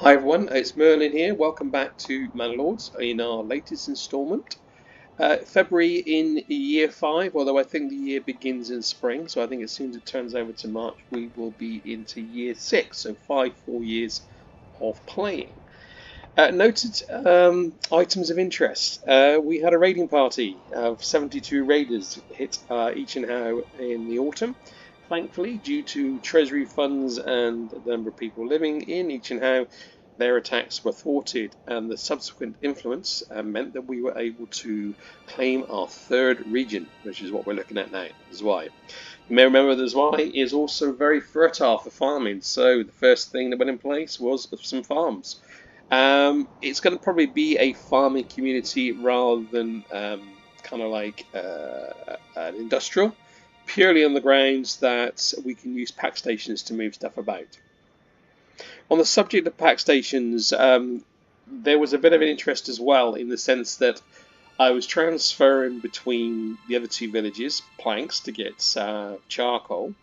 Hi everyone, it's Merlin here. Welcome back to Manor Lords in our latest instalment. February in year 5, although I think the year begins in spring, so I think as soon as it turns over to March we will be into year 6, so 5 full years of playing. Noted items of interest. We had a raiding party of 72 raiders hit each and how in the autumn. Thankfully, due to treasury funds and the number of people living in each and how, their attacks were thwarted, and the subsequent influence meant that we were able to claim our 3rd region, which is what we're looking at now, the Zwei. You may remember the Zwei is also very fertile for farming, so the first thing that went in place was some farms. It's going to probably be a farming community rather than kind of like an industrial, purely on the grounds that we can use pack stations to move stuff about. On the subject of pack stations, there was a bit of an interest as well, in the sense that I was transferring between the other 2 villages planks to get charcoal,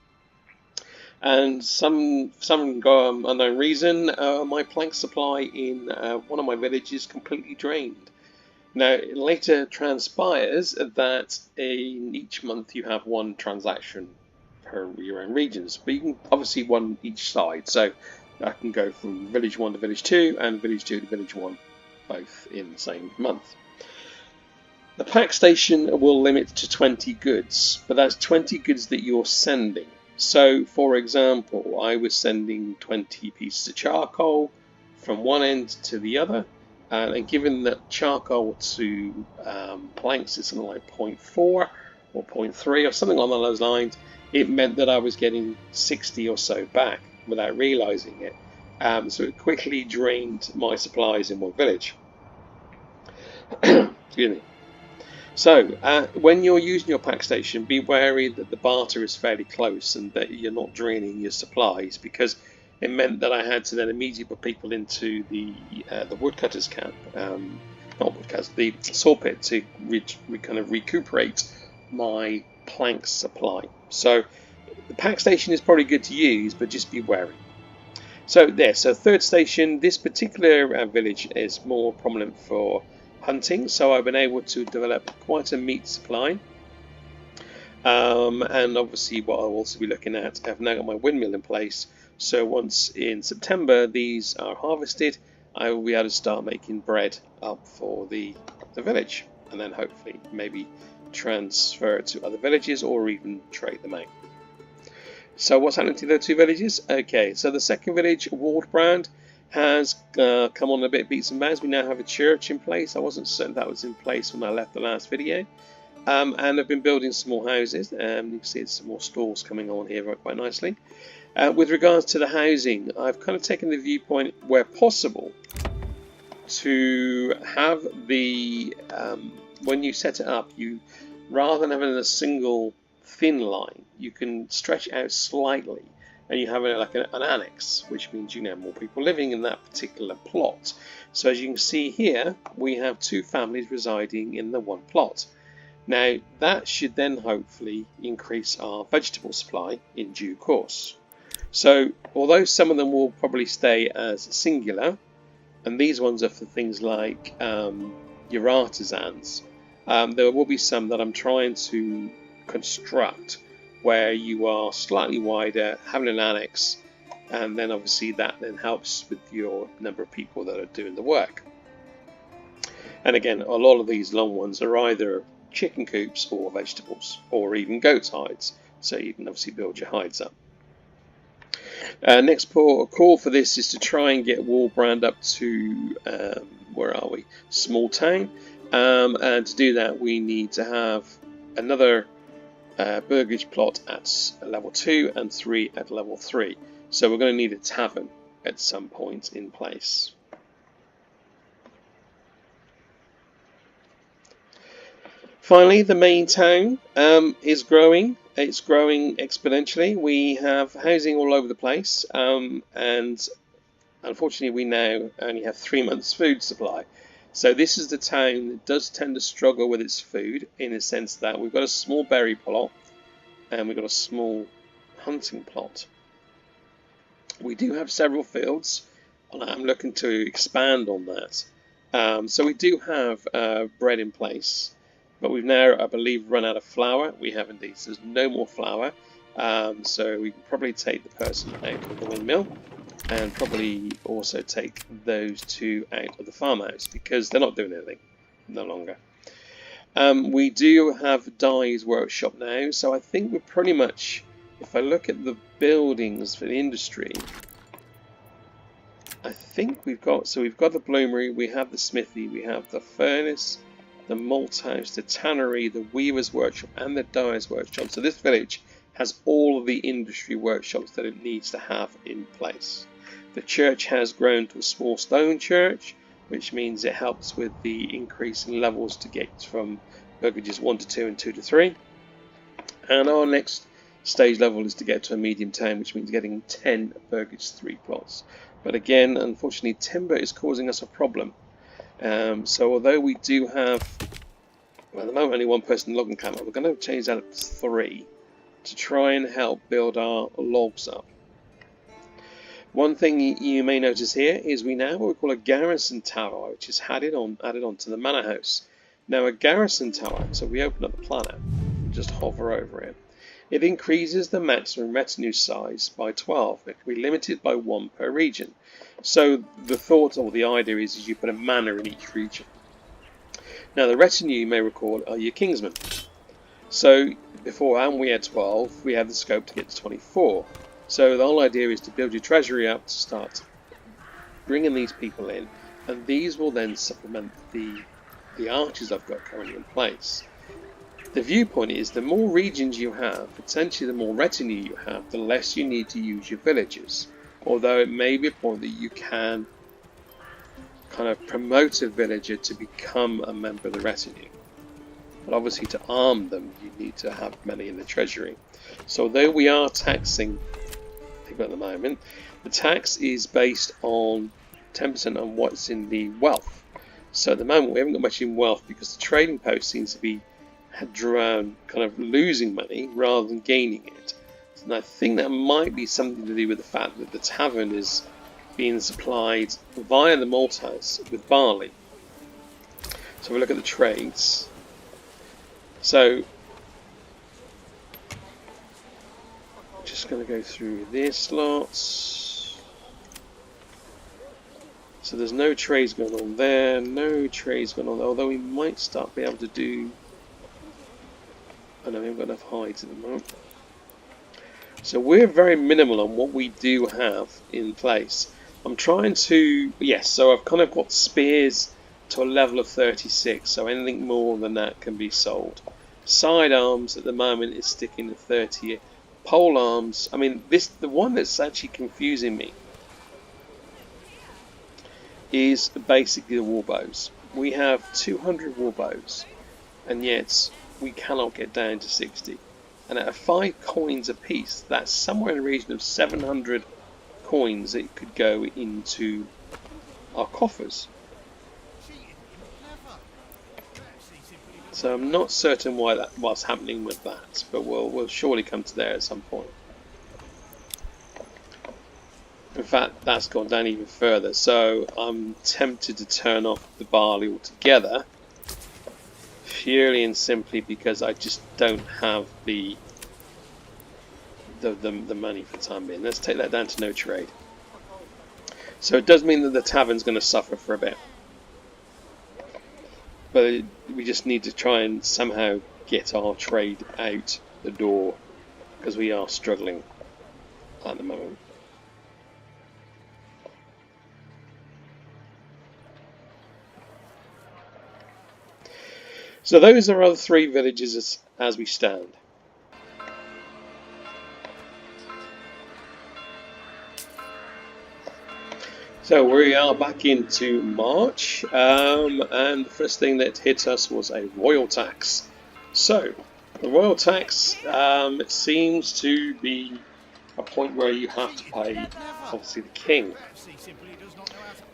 and some unknown reason my plank supply in one of my villages completely drained. Now, it later transpires that in each month you have 1 transaction per your own regions, but you can obviously 1 each side, so I can go from village 1 to village 2 and village 2 to village 1, both in the same month. The pack station will limit to 20 goods, but that's 20 goods that you're sending. So, for example, I was sending 20 pieces of charcoal from one end to the other, and given that charcoal to planks is something like 0.4 or 0.3 or something along those lines, it meant that I was getting 60 or so back without realising it. So it quickly drained my supplies in one village. Excuse me. So, when you're using your pack station, be wary that the barter is fairly close and that you're not draining your supplies, because it meant that I had to then immediately put people into the woodcutters camp, not woodcutters, the saw pit, to kind of recuperate my plank supply. So the pack station is probably good to use, but just be wary. So 3rd station, this particular village is more prominent for hunting, so I've been able to develop quite a meat supply. And obviously what I'll also be looking at, I've now got my windmill in place, so once in September these are harvested, I will be able to start making bread up for the village, and then hopefully maybe transfer it to other villages or even trade them out. So what's happening to the 2 villages? Okay, so the 2nd village, Waldbrand, has come on a bit beats and bounds. We now have a church in place. I wasn't certain that was in place when I left the last video. And I've been building some more houses. You can see there's some more stalls coming on here quite nicely. With regards to the housing, I've kind of taken the viewpoint, where possible, to have the when you set it up, you rather than having a single thin line, you can stretch it out slightly, and you have like an annex, which means you have more people living in that particular plot. So as you can see here, we have 2 families residing in the 1 plot. Now that should then hopefully increase our vegetable supply in due course. So although some of them will probably stay as singular, and these ones are for things like your artisans, there will be some that I'm trying to construct where you are slightly wider, having an annex, and then obviously that then helps with your number of people that are doing the work. And again, a lot of these long ones are either chicken coops or vegetables, or even goat's hides, so you can obviously build your hides up. Next call for this is to try and get Waldbrand up to where are we? Small town, and to do that we need to have another burgage plot at level 2 and 3 at level 3. So we're going to need a tavern at some point in place. Finally, the main town is growing. It's growing exponentially. We have housing all over the place, and unfortunately we now only have 3 months food supply. So this is the town that does tend to struggle with its food, in the sense that we've got a small berry plot and we've got a small hunting plot. We do have several fields. I'm looking to expand on that. So we do have bread in place, but we've now, I believe, run out of flour. We have indeed. So there's no more flour. So we can probably take the person out of the windmill, and probably also take those two out of the farmhouse because they're not doing anything no longer. We do have Dye's workshop now, so I think we're pretty much, if I look at the buildings for the industry, I think we've got the bloomery, we have the smithy, we have the furnace, the malt house, the tannery, the weaver's workshop, and the dyer's workshop. So this village has all of the industry workshops that it needs to have in place. The church has grown to a small stone church, which means it helps with the increase in levels to get from burgages 1 to 2 and 2 to 3. And our next stage level is to get to a medium town, which means getting 10 burgage 3 plots. But again, unfortunately, timber is causing us a problem. So although we do have, well, at the moment only one person logging camp, we're going to change that to 3 to try and help build our logs up. One thing you may notice here is we now have what we call a garrison tower, which is added on to the manor house. Now a garrison tower, so we open up the planet and just hover over it. It increases the maximum retinue size by 12. It can be limited by 1 per region. So the thought or the idea is you put a manor in each region. Now the retinue, you may recall, are your kingsmen. So beforehand we had 12, we have the scope to get to 24. So the whole idea is to build your treasury up to start bringing these people in, and these will then supplement the archers I've got currently in place. The viewpoint is the more regions you have, potentially the more retinue you have, the less you need to use your villagers. Although it may be a point that you can kind of promote a villager to become a member of the retinue. But obviously to arm them, you need to have many in the treasury. So although we are taxing people at the moment, the tax is based on 10% on what's in the wealth. So at the moment we haven't got much in wealth because the trading post seems to be kind of losing money rather than gaining it. And I think that might be something to do with the fact that the tavern is being supplied via the malt house with barley. So we look at the trades. So just going to go through this lots. So there's no trades going on there, no trades going on there, although we might start be able to do, I know we haven't got enough hides at the moment. So we're very minimal on what we do have in place. I'm trying to, yes, so I've kind of got spears to a level of 36, so anything more than that can be sold. Sidearms at the moment is sticking to 30. Pole arms, I mean, the one that's actually confusing me is basically the warbows. We have 200 warbows, and yet we cannot get down to 60. And at 5 coins a piece, that's somewhere in the region of 700 coins that could go into our coffers. So I'm not certain what's happening with that, but we'll surely come to there at some point. In fact, that's gone down even further, so I'm tempted to turn off the barley altogether, purely and simply because I just don't have the money for the time being. Let's take that down to no trade. So it does mean that the tavern's going to suffer for a bit. But we just need to try and somehow get our trade out the door because we are struggling at the moment. So those are our 3 villages as we stand. So we are back into March, and the first thing that hit us was a royal tax. So the royal tax, it seems to be a point where you have to pay, obviously, the king.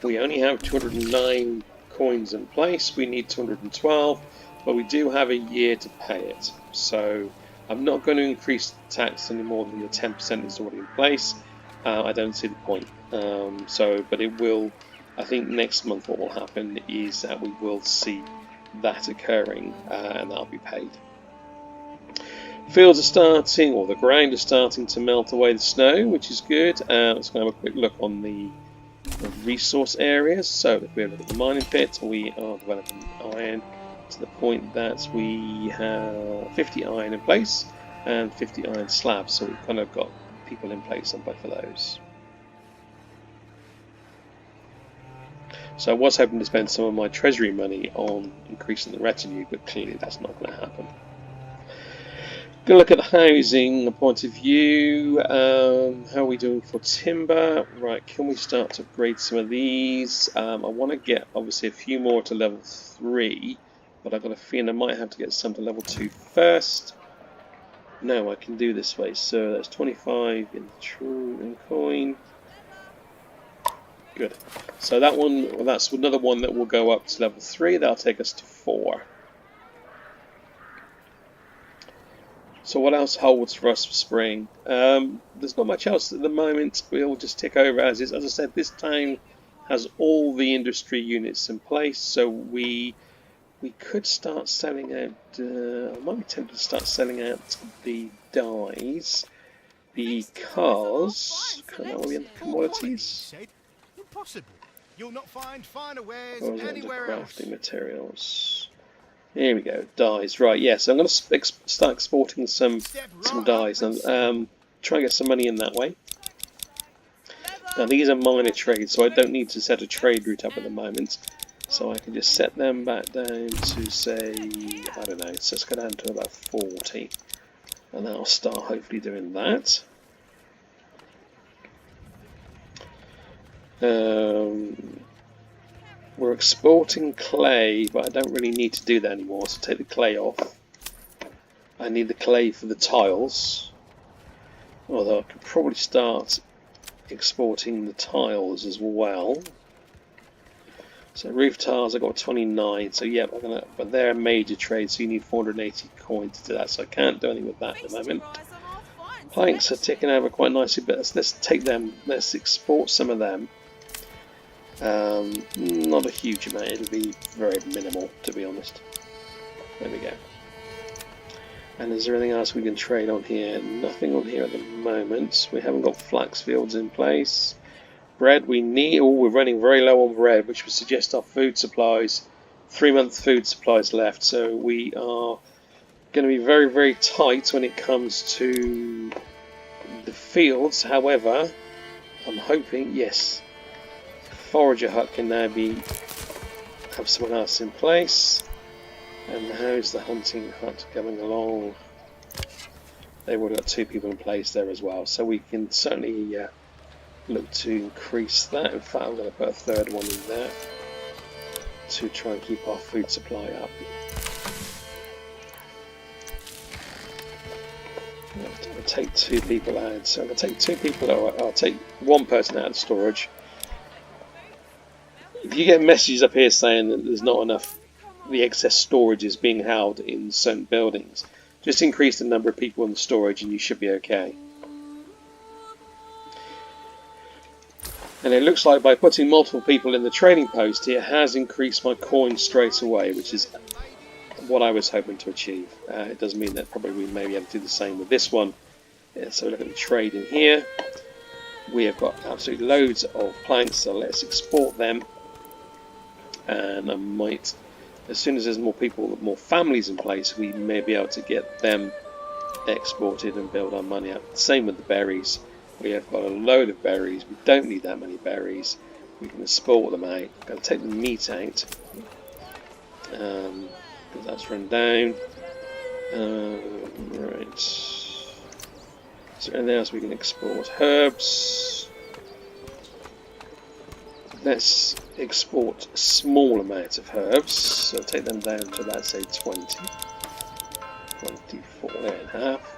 We only have 209 coins in place. We need 212, but we do have a year to pay it. So I'm not going to increase the tax any more than the 10% is already in place. I don't see the point. But it will. I think next month what will happen is that we will see that occurring, and that'll be paid. Fields are starting, or the ground is starting to melt away the snow, which is good. Let's go have a quick look on the resource areas. So if we have a look at the mining pit, we are developing iron to the point that we have 50 iron in place and 50 iron slabs. So we've kind of got people in place on both of those. So I was hoping to spend some of my treasury money on increasing the retinue, but clearly that's not going to happen. Going to look at the housing point of view. How are we doing for timber? Right, can we start to upgrade some of these? I want to get obviously a few more to level 3, but I've got a feeling I might have to get some to level 2 first. No, I can do this way. So that's 25 in true and coin. Good. So that one, well, that's another one that will go up to level 3. That'll take us to 4. So what else holds for us for spring? There's not much else at the moment. We'll just tick over as is. As I said, this town has all the industry units in place, so we could start selling out. I might be tempted to start selling out the dyes because are we in the commodities? Impossible. You'll not find finer wares anywhere else. Crafting materials. Here we go, dyes. Right, yes, I'm going to start exporting some dyes and try and get some money in that way. Now these are minor trades, so I don't need to set a trade route up at the moment. So I can just set them back down to, say, I don't know, so let's go down to about 40. And then I'll start hopefully doing that. We're exporting clay, but I don't really need to do that anymore, so take the clay off. I need the clay for the tiles, although I could probably start exporting the tiles as well. So roof tiles, I've got 29, so yeah, but they're a major trade, so you need 480 coins to do that, so I can't do anything with that at the moment. Planks are ticking over quite nicely, but let's take them, let's export some of them. Not a huge amount, it'll be very minimal to be honest. There we go. And is there anything else we can trade on here? Nothing on here at the moment. We haven't got flax fields in place. Bread we need, we're running very low on bread, which would suggest our food supplies, 3-month food supplies left, so we are going to be very, very tight when it comes to the fields. However, I'm hoping, yes, forager hut can now have someone else in place. And how's the hunting hut coming along? They've already got 2 people in place there as well, so we can certainly look to increase that. In fact, I'm going to put a 3rd one in there to try and keep our food supply up. I'll take 2 people out, so I'm going to take 2 people out. I'll take 1 person out of storage. If you get messages up here saying that there's not enough, the excess storage is being held in certain buildings, just increase the number of people in the storage and you should be okay. And it looks like by putting multiple people in the trading post here has increased my coins straight away, which is what I was hoping to achieve. It does mean that probably we may be able to do the same with this one. So look at the trade in here. We have got absolutely loads of planks, so let's export them. And I might, as soon as there's more people, more families in place, we may be able to get them exported and build our money up. Same with the berries. We have got a load of berries. We don't need that many berries. We can export them out. I'm going to take the meat out because that's run down. Right. Is there anything else we can export? Herbs. Let's export a small amount of herbs, so take them down to about, say, 20. 24 and a half.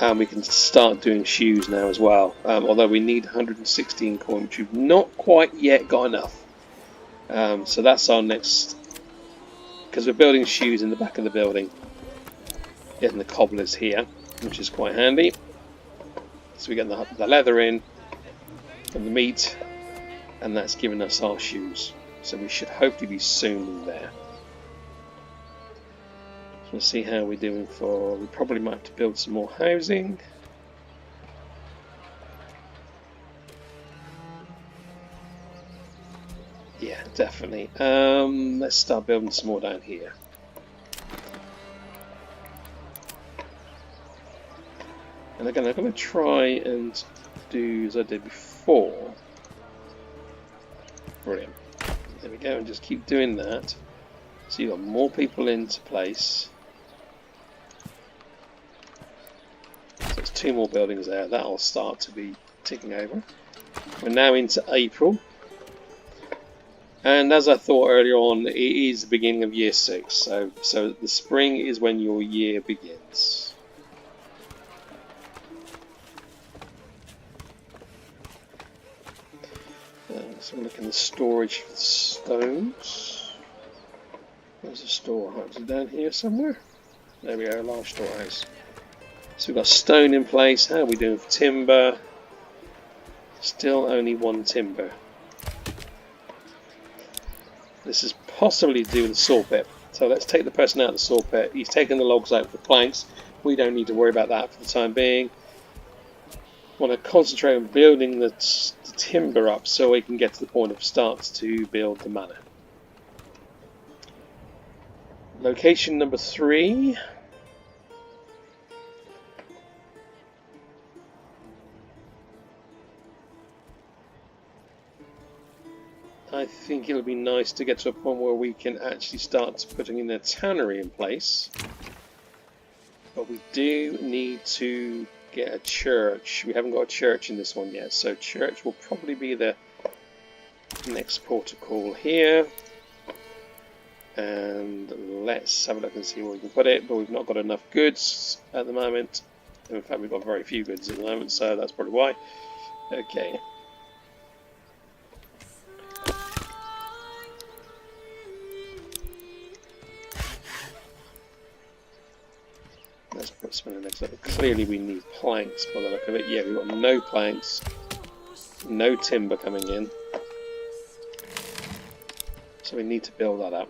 And we can start doing shoes now as well, although we need 116 coin, which we've not quite yet got enough. So that's our next, because we're building shoes in the back of the building, getting the cobblers here, which is quite handy. So we get the leather in and the meat, and that's giving us our shoes. So we should hopefully be soon there. So we'll see how we're doing for. We probably might have to build some more housing. Yeah, definitely. Let's start building some more down here. And again, I'm going to try and do as I did before. Brilliant. There we go, and just keep doing that. So you've got more people into place. So there's 2 more buildings there. That'll start to be ticking over. We're now into April. And as I thought earlier on, it is the beginning of year 6. So the spring is when your year begins. So we're looking at the storage for the stones. Where's the storehouse? Is it down here somewhere? There we go, a large storehouse. So we've got stone in place. How are we doing for timber? Still only 1 timber. This is possibly to do with the saw pit. So let's take the person out of the saw pit. He's taking the logs out for planks. We don't need to worry about that for the time being. Want to concentrate on building the timber up so we can get to the point of starts to build the manor. Location number 3. I think it'll be nice to get to a point where we can actually start putting in a tannery in place. But we do need to get a church. We haven't got a church in this one yet, so church will probably be the next port of call here. And let's have a look and see where we can put it, but we've not got enough goods at the moment. In fact, we've got very few goods at the moment, so that's probably why. Okay. Let's put some in the next level. Clearly we need planks by the look of it. Yeah, we've got no planks, no timber coming in. So we need to build that up.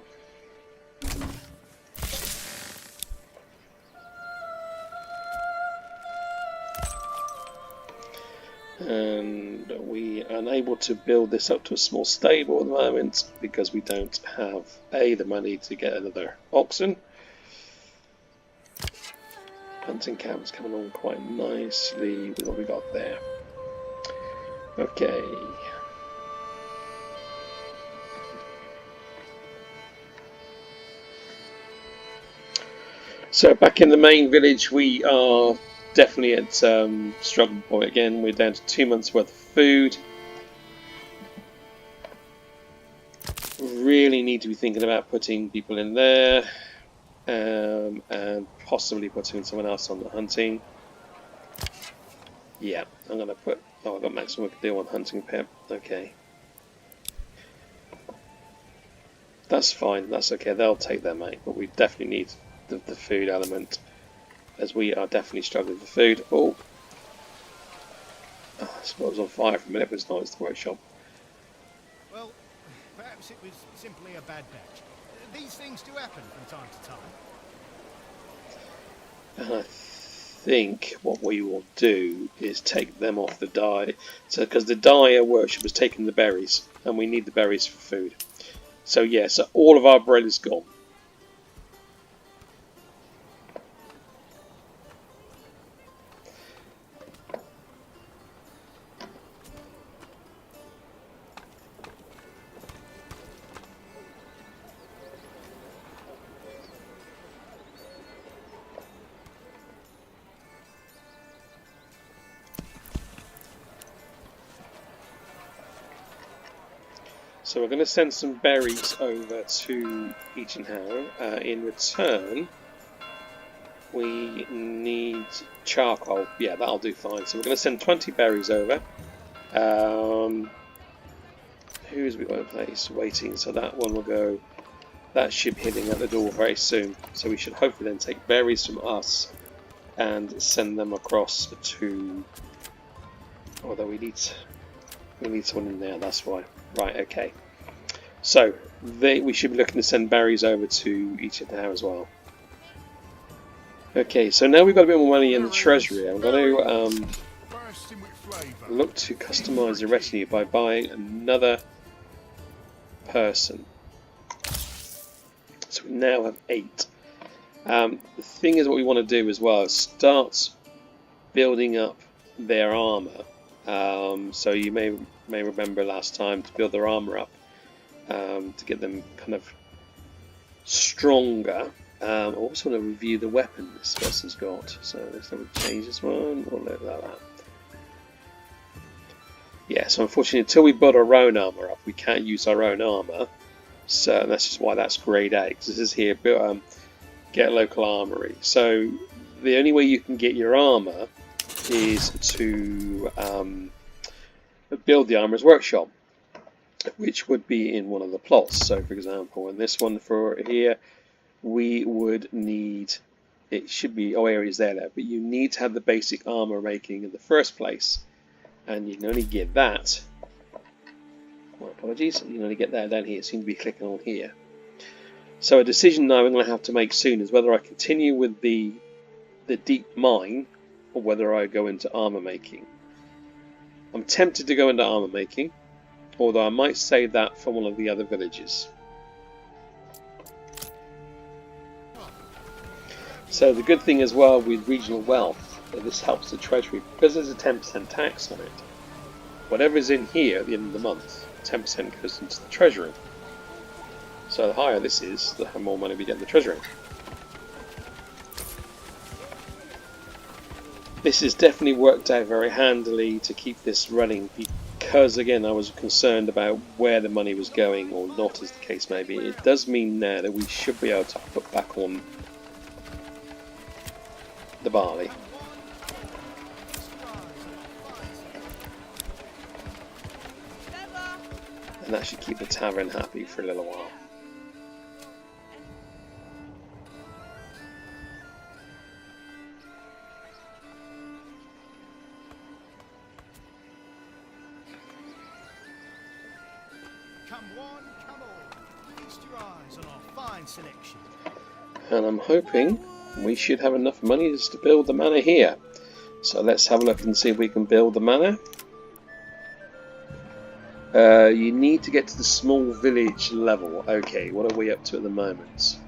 And we are unable to build this up to a small stable at the moment because we don't have the money to get another oxen. Hunting camp's coming on quite nicely with what we got there. Okay. So back in the main village, we are definitely at struggle point again. We're down to 2 months worth of food. Really need to be thinking about putting people in there. And possibly putting someone else on the hunting. Yeah, I'm going to put... Oh, I've got maximum deal on hunting pip. Okay. That's fine, that's okay, they'll take their mate, but we definitely need the food element, as we are definitely struggling for food. Oh, I suppose it was on fire for a minute, but it's not, it's the workshop. Well, perhaps it was simply a bad batch. These things do happen from time to time. And I think what we will do is take them off the dye. So, because the dyer workshop has taken the berries, and we need the berries for food. So yeah, so all of our bread is gone. So we're going to send some berries over to Each and Harrow. In return, we need charcoal. Yeah, that'll do fine. So we're going to send 20 berries over. Who's we got in place? Waiting. So that one will go. That should be hitting at the door very soon. So we should hopefully then take berries from us and send them across to Although we need someone in there. That's why. Right. Okay. So we should be looking to send berries over to each of them as well. Okay. So now we've got a bit more money in the treasury. I'm going to look to customize the retinue by buying another person. So we now have 8. The thing is, what we want to do as well is start building up their armor. So you may remember last time to build their armor up to get them kind of stronger. I also want to review the weapon this person's got. So let's change this one. We'll let that. Yeah, so unfortunately, until we build our own armor up, we can't use our own armor. So that's just why that's grade 8. Because this is here, get local armory. So the only way you can get your armor is to build the armorer's workshop, which would be in one of the plots. So, for example, in this one for here, we would need. It should be areas there, but you need to have the basic armor making in the first place. And you can only get that. My apologies. You can only get that down here. Seem to be clicking on here. So a decision now I'm going to have to make soon is whether I continue with the deep mine or whether I go into armor making. I'm tempted to go into armor making, although I might save that for one of the other villages. So the good thing as well with regional wealth. This helps the treasury because there's a 10% tax on it. Whatever is in here at the end of the month, 10% goes into the treasury. So the higher this is, the more money we get in the treasury. This has definitely worked out very handily to keep this running because, again, I was concerned about where the money was going or not, as the case may be. It does mean now that we should be able to put back on the barley. And that should keep the tavern happy for a little while. Come one, come all. Feast your eyes on our fine selection. And I'm hoping we should have enough money just to build the manor here. So let's have a look and see if we can build the manor. You need to get to the small village level. Okay, what are we up to at the moment?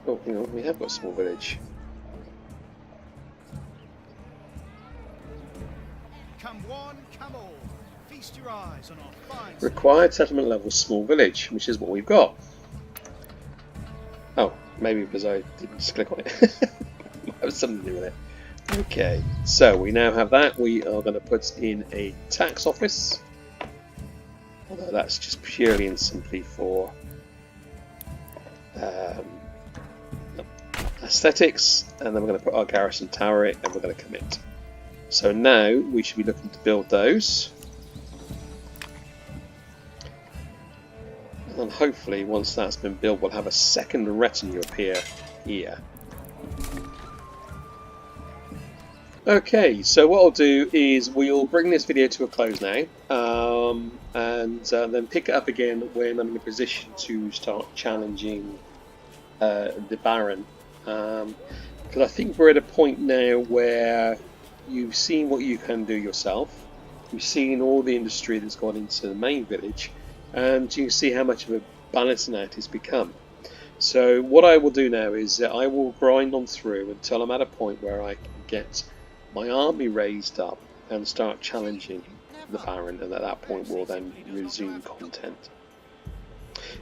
Oh, you know, we have got a small village. Come one, come all. Feast your eyes on our fine Required settlement level small village, which is what we've got. Oh, maybe because I didn't just click on it. Might have something to do with it. Okay, so we now have that. We are going to put in a tax office, although that's just purely and simply for aesthetics, and then we're going to put our garrison tower in and we're going to commit. So now we should be looking to build those, and hopefully once that's been built we'll have a second retinue appear here. Okay, so what I'll do is we'll bring this video to a close now, and then pick it up again when I'm in a position to start challenging the Baron. Because I think we're at a point now where you've seen what you can do yourself, you've seen all the industry that's gone into the main village, and you can see how much of a balancing act it's become. So what I will do now is I will grind on through until I'm at a point where I can get my army raised up and start challenging the Baron, and at that point we'll then resume content.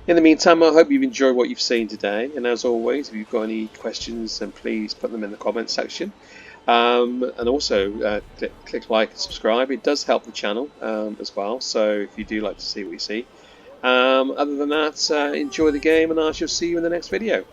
In the meantime, I hope you've enjoyed what you've seen today, and as always, if you've got any questions then please put them in the comment section, and also click like and subscribe. It does help the channel as well, so if you do like to see what we see. Other than that, enjoy the game and I shall see you in the next video.